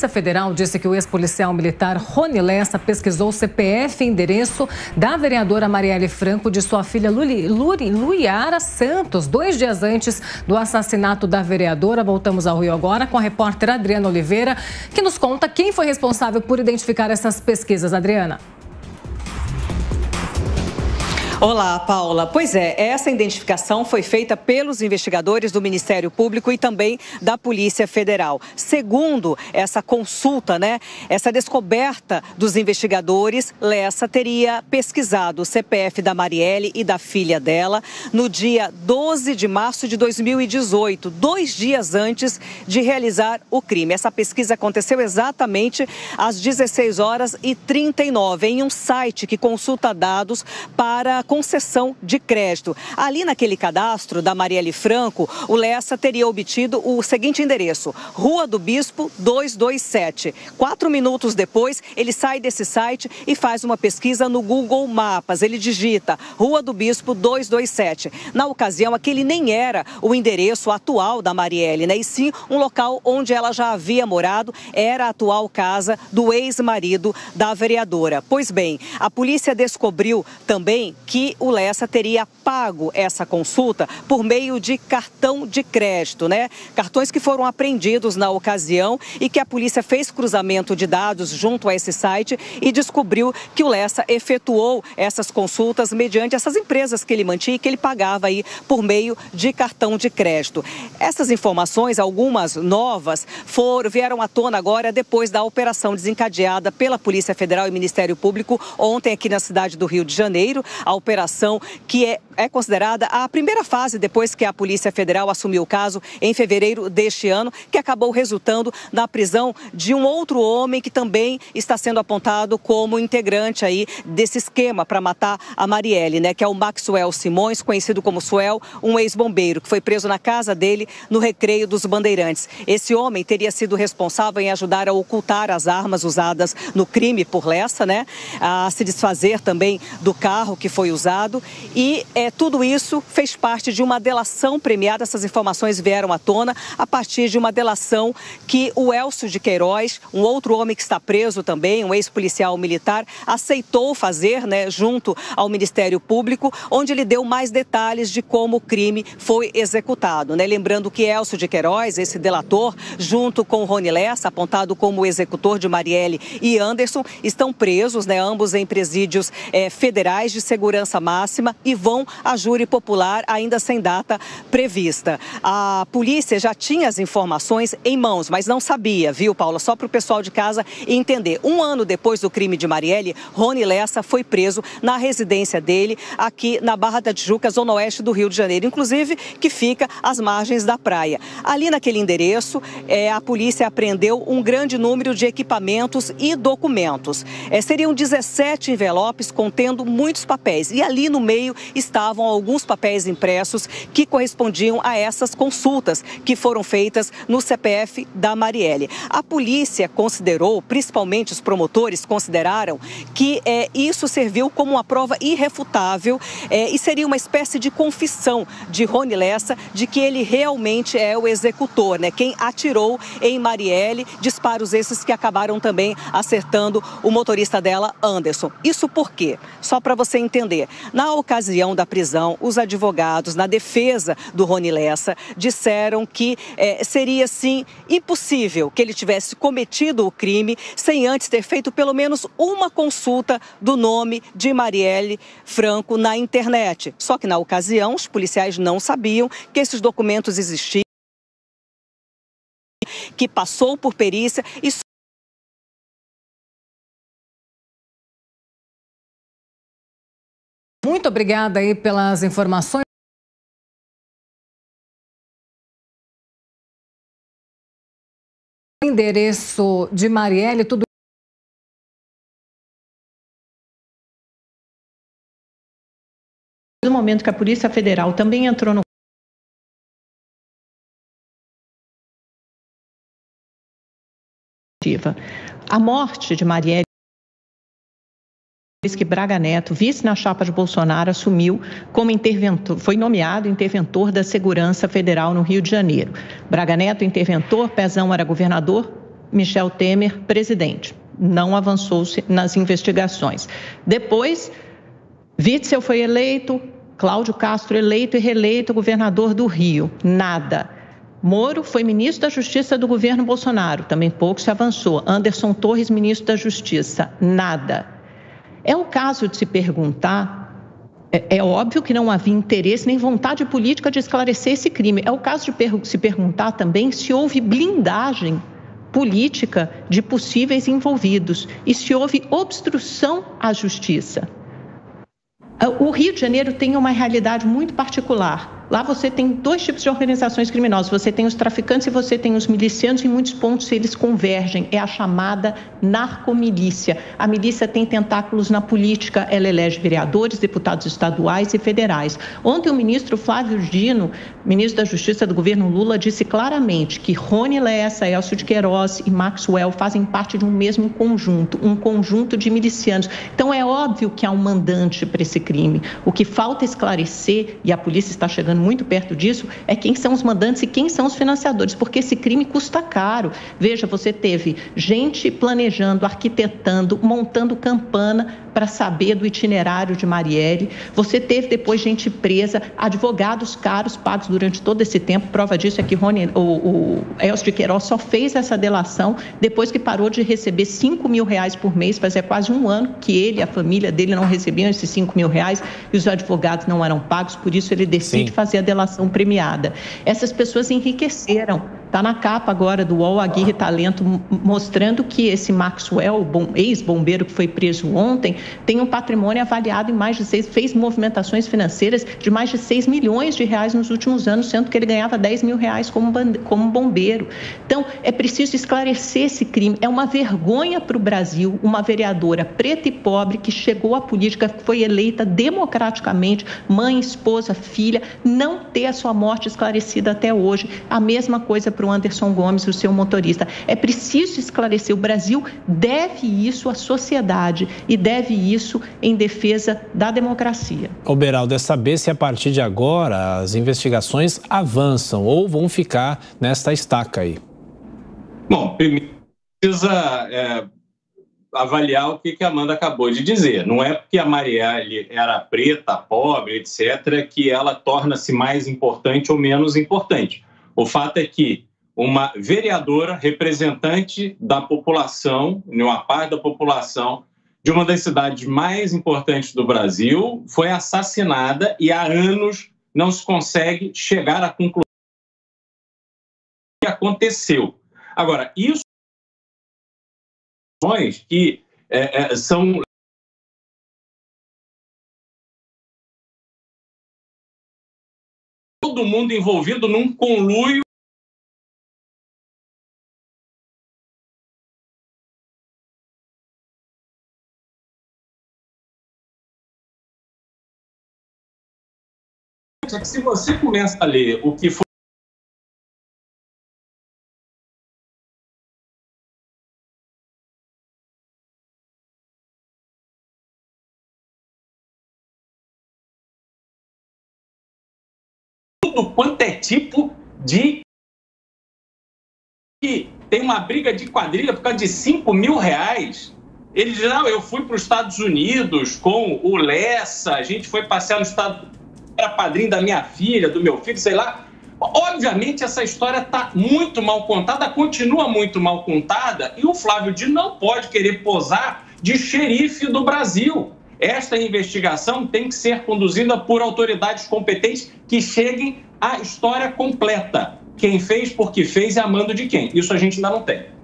Polícia Federal disse que o ex-policial militar Rony Lessa pesquisou o CPF e endereço da vereadora Marielle Franco de sua filha Luiara Santos, 2 dias antes do assassinato da vereadora. Voltamos ao Rio agora com a repórter Adriana Oliveira, que nos conta quem foi responsável por identificar essas pesquisas. Adriana. Olá, Paula. Pois é, essa identificação foi feita pelos investigadores do Ministério Público e também da Polícia Federal. Segundo essa consulta, essa descoberta dos investigadores, Lessa teria pesquisado o CPF da Marielle e da filha dela no dia 12 de março de 2018, 2 dias antes de realizar o crime. Essa pesquisa aconteceu exatamente às 16h39 em um site que consulta dados para concessão de crédito. Ali naquele cadastro da Marielle Franco, o Lessa teria obtido o seguinte endereço: Rua do Bispo 227. 4 minutos depois, ele sai desse site e faz uma pesquisa no Google Maps. Ele digita Rua do Bispo 227. Na ocasião, aquele nem era o endereço atual da Marielle, e sim um local onde ela já havia morado, era a atual casa do ex-marido da vereadora. Pois bem, a polícia descobriu também que o Lessa teria pago essa consulta por meio de cartão de crédito, Cartões que foram apreendidos na ocasião e que a polícia fez cruzamento de dados junto a esse site e descobriu que o Lessa efetuou essas consultas mediante essas empresas que ele mantinha e que ele pagava aí por meio de cartão de crédito. Essas informações, algumas novas, vieram à tona agora depois da operação desencadeada pela Polícia Federal e Ministério Público ontem aqui na cidade do Rio de Janeiro. A operação que é considerada a primeira fase depois que a Polícia Federal assumiu o caso em fevereiro deste ano, que acabou resultando na prisão de um outro homem que também está sendo apontado como integrante aí desse esquema para matar a Marielle, que é o Maxwell Simões, conhecido como Suel, um ex-bombeiro que foi preso na casa dele no Recreio dos Bandeirantes. Esse homem teria sido responsável em ajudar a ocultar as armas usadas no crime por Lessa, a se desfazer também do carro que foi usado. E tudo isso fez parte de uma delação premiada. Essas informações vieram à tona a partir de uma delação que o Elcio de Queiroz, um outro homem que está preso também, um ex-policial militar, aceitou fazer, junto ao Ministério Público, onde ele deu mais detalhes de como o crime foi executado. Lembrando que Elcio de Queiroz, esse delator, junto com Rony Lessa, apontado como o executor de Marielle e Anderson, estão presos, ambos em presídios federais de segurança máxima e vão a júri popular ainda sem data prevista. A polícia já tinha as informações em mãos, mas não sabia, viu, Paula? Só para o pessoal de casa entender. 1 ano depois do crime de Marielle, Rony Lessa foi preso na residência dele aqui na Barra da Tijuca, zona oeste do Rio de Janeiro, inclusive que fica às margens da praia. Ali naquele endereço, a polícia apreendeu um grande número de equipamentos e documentos. Seriam 17 envelopes contendo muitos papéis. E ali no meio estavam alguns papéis impressos que correspondiam a essas consultas que foram feitas no CPF da Marielle. A polícia considerou, principalmente os promotores consideraram, que isso serviu como uma prova irrefutável e seria uma espécie de confissão de Rony Lessa de que ele realmente é o executor, quem atirou em Marielle, disparos esses que acabaram também acertando o motorista dela, Anderson. Isso por quê? Só para você entender. Na ocasião da prisão, os advogados, na defesa do Rony Lessa, disseram que seria, sim, impossível que ele tivesse cometido o crime sem antes ter feito pelo menos uma consulta do nome de Marielle Franco na internet. Só que, na ocasião, os policiais não sabiam que esses documentos existiam, que passou por perícia e Muito obrigada aí pelas informações. Endereço de Marielle, tudo no momento que a Polícia Federal também entrou no a morte de Marielle, que Braga Neto, vice na chapa de Bolsonaro, assumiu como interventor, foi nomeado interventor da Segurança Federal no Rio de Janeiro. Braga Neto, interventor, Pezão era governador, Michel Temer presidente. Não avançou-se nas investigações. Depois, Witzel foi eleito, Cláudio Castro eleito e reeleito governador do Rio. Nada. Moro foi ministro da Justiça do governo Bolsonaro. Também pouco se avançou. Anderson Torres, ministro da Justiça. Nada. É o caso de se perguntar... É óbvio que não havia interesse nem vontade política de esclarecer esse crime. É o caso de se perguntar também se houve blindagem política de possíveis envolvidos e se houve obstrução à justiça. O Rio de Janeiro tem uma realidade muito particular. Lá você tem dois tipos de organizações criminosas. Você tem os traficantes e você tem os milicianos. Em muitos pontos eles convergem. É a chamada narcomilícia. A milícia tem tentáculos na política. Ela elege vereadores, deputados estaduais e federais. Ontem o ministro Flávio Dino, ministro da Justiça do governo Lula, disse claramente que Rony Lessa, Elcio de Queiroz e Maxwell fazem parte de um mesmo conjunto, um conjunto de milicianos. Então é óbvio que há um mandante para esse crime. O que falta esclarecer, e a polícia está chegando muito perto disso, é quem são os mandantes e quem são os financiadores, porque esse crime custa caro. Veja, você teve gente planejando, arquitetando, montando campana para saber do itinerário de Marielle. Você teve depois gente presa, advogados caros pagos durante todo esse tempo. Prova disso é que o Elcio de Queiroz só fez essa delação depois que parou de receber R$5 mil por mês. Fazia quase um ano que ele e a família dele não recebiam esses R$5 mil e os advogados não eram pagos, por isso ele decide fazer a delação premiada. Essas pessoas enriqueceram. Está na capa agora do UOL Aguirre Talento, mostrando que esse Maxwell, ex-bombeiro que foi preso ontem, tem um patrimônio avaliado em mais de fez movimentações financeiras de mais de R$6 milhões nos últimos anos, sendo que ele ganhava R$10 mil como bombeiro. Então, é preciso esclarecer esse crime. É uma vergonha para o Brasil, uma vereadora preta e pobre que chegou à política, que foi eleita democraticamente, mãe, esposa, filha, não ter a sua morte esclarecida até hoje. A mesma coisa para o Anderson Gomes, o seu motorista. É preciso esclarecer. O Brasil deve isso à sociedade e deve isso em defesa da democracia. O Beraldo, é saber se a partir de agora as investigações avançam ou vão ficar nesta estaca aí. Bom, primeiro precisa avaliar o que a Amanda acabou de dizer. Não é porque a Marielle era preta, pobre, etc., que ela torna-se mais importante ou menos importante. O fato é que uma vereadora, representante da população, uma parte da população, de uma das cidades mais importantes do Brasil, foi assassinada e há anos não se consegue chegar à conclusão do que aconteceu. Agora, isso que são todo mundo envolvido num conluio que se você começa a ler o que foi tudo quanto é tipo de que tem uma briga de quadrilha por causa de R$5 mil. Ele diz, não, eu fui para os Estados Unidos com o Lessa, a gente foi passear no estado, era padrinho da minha filha, do meu filho, sei lá. Obviamente essa história está muito mal contada, continua muito mal contada, e o Flávio Dino não pode querer posar de xerife do Brasil. Esta investigação tem que ser conduzida por autoridades competentes que cheguem à história completa. Quem fez, por que fez e a mando de quem. Isso a gente ainda não tem.